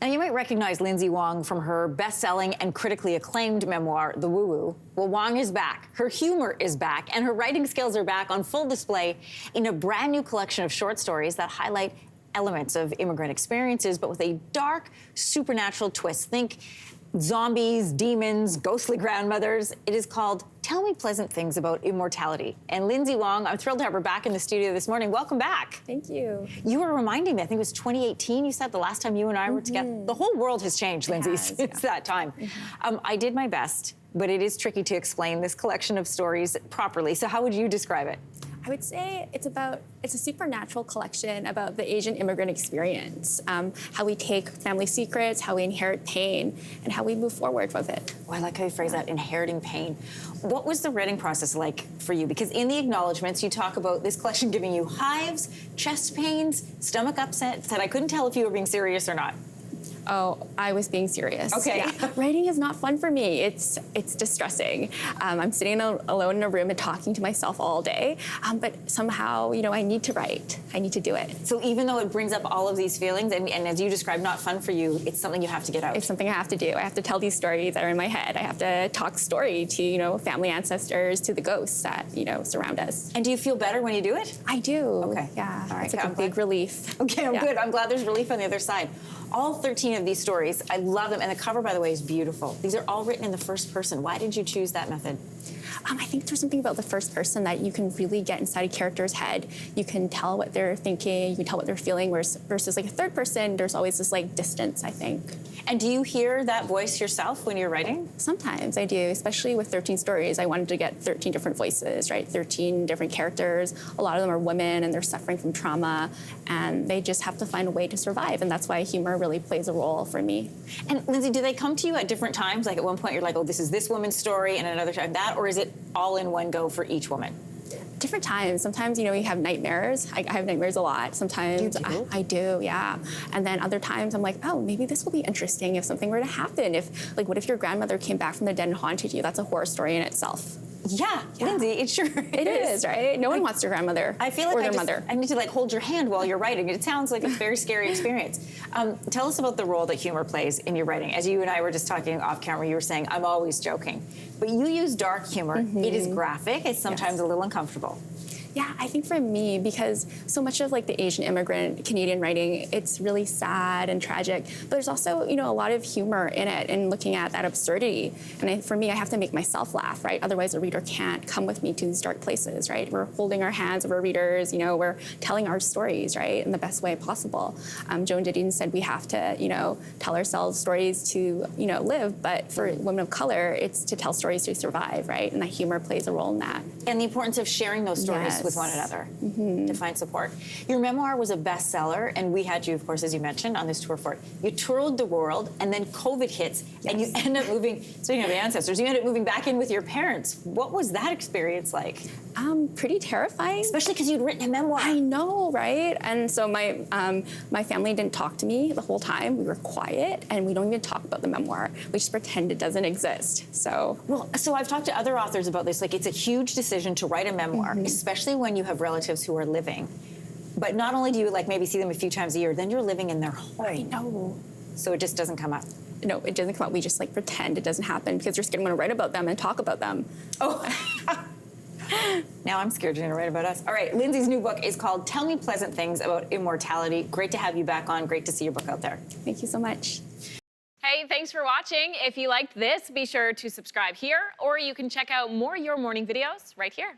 Now, you might recognize Lindsay Wong from her best-selling and critically acclaimed memoir, The Woo Woo. Well, Wong is back. Her humor is back, and her writing skills are back on full display in a brand new collection of short stories that highlight elements of immigrant experiences, but with a dark, supernatural twist. Think zombies, demons, ghostly grandmothers. It is called Tell Me Pleasant Things About Immortality. And Lindsay Wong, I'm thrilled to have her back in the studio this morning. Welcome back. Thank you. You were reminding me, I think it was 2018, you said, the last time you and I were together. The whole world has changed, Lindsay, since that time. I did my best, but it is tricky to explain this collection of stories properly. So how would you describe it? I would say it's a supernatural collection about the Asian immigrant experience, how we take family secrets, how we inherit pain, and how we move forward with it. Oh, I like how you phrase that, inheriting pain. What was the writing process like for you? Because in the acknowledgments, you talk about this collection giving you hives, chest pains, stomach upset, that I couldn't tell if you were being serious or not. Oh, I was being serious. Okay. Yeah. Writing is not fun for me. It's distressing. I'm sitting alone in a room and talking to myself all day, but somehow, I need to write. I need to do it. So even though it brings up all of these feelings, and as you described, not fun for you, it's something you have to get out. It's something I have to do. I have to tell these stories that are in my head. I have to talk story to, family ancestors, to the ghosts that, surround us. And do you feel better when you do it? I do. Okay. Yeah. All right. It's like a big relief. Okay, I'm good. I'm glad there's relief on the other side. All 13 of these stories, I love them. And the cover, by the way, is beautiful. These are all written in the first person. Why did you choose that method? I think there's something about the first person that you can really get inside a character's head. You can tell what they're thinking, you can tell what they're feeling, versus like a third person, there's always this distance, I think. And do you hear that voice yourself when you're writing? Sometimes I do, especially with 13 stories. I wanted to get 13 different voices, right? 13 different characters. A lot of them are women and they're suffering from trauma and they just have to find a way to survive. And that's why humor really plays a role for me. And Lindsay, do they come to you at different times? Like at one point you're like, oh, this is this woman's story, and another time that, or is it all in one go for each woman? Different times. Sometimes, you have nightmares. I have nightmares a lot. Sometimes I do, yeah. And then other times I'm like, oh, maybe this will be interesting if something were to happen. What if your grandmother came back from the dead and haunted you? That's a horror story in itself. Yeah, Lindsay, it sure is. It is, right? No one wants their grandmother I feel like or their mother. I need to hold your hand while you're writing. It sounds like a very scary experience. Tell us about the role that humor plays in your writing. As you and I were just talking off camera, you were saying, I'm always joking. But you use dark humor. It is graphic. It's sometimes a little uncomfortable. Yeah, I think for me, because so much of the Asian immigrant Canadian writing, it's really sad and tragic, but there's also, a lot of humor in it and looking at that absurdity. And for me, I have to make myself laugh, right? Otherwise, the reader can't come with me to these dark places, right? We're holding our hands over readers, we're telling our stories, right, in the best way possible. Joan Didion said we have to, tell ourselves stories to, live, but for women of color, it's to tell stories to survive, right? And that humor plays a role in that. And the importance of sharing those stories with one another to find support. Your memoir was a bestseller, and we had you, of course, as you mentioned, on this tour for it. You toured the world, and then COVID hits, and you end up moving, speaking of the ancestors, you end up moving back in with your parents. What was that experience like? Pretty terrifying. Especially because you'd written a memoir. I know, right? And so my family didn't talk to me the whole time. We were quiet, and we don't even talk about the memoir. We just pretend it doesn't exist, so. Well, so I've talked to other authors about this. It's a huge decision to write a memoir, especially when you have relatives who are living. But not only do you maybe see them a few times a year, then you're living in their home. I know. So it just doesn't come up. No, it doesn't come up. We just pretend it doesn't happen because we're scared to write about them and talk about them. Oh. Now I'm scared you're going to write about us. All right, Lindsay's new book is called Tell Me Pleasant Things About Immortality. Great to have you back on. Great to see your book out there. Thank you so much. Hey, thanks for watching. If you liked this, be sure to subscribe here, or you can check out more Your Morning videos right here.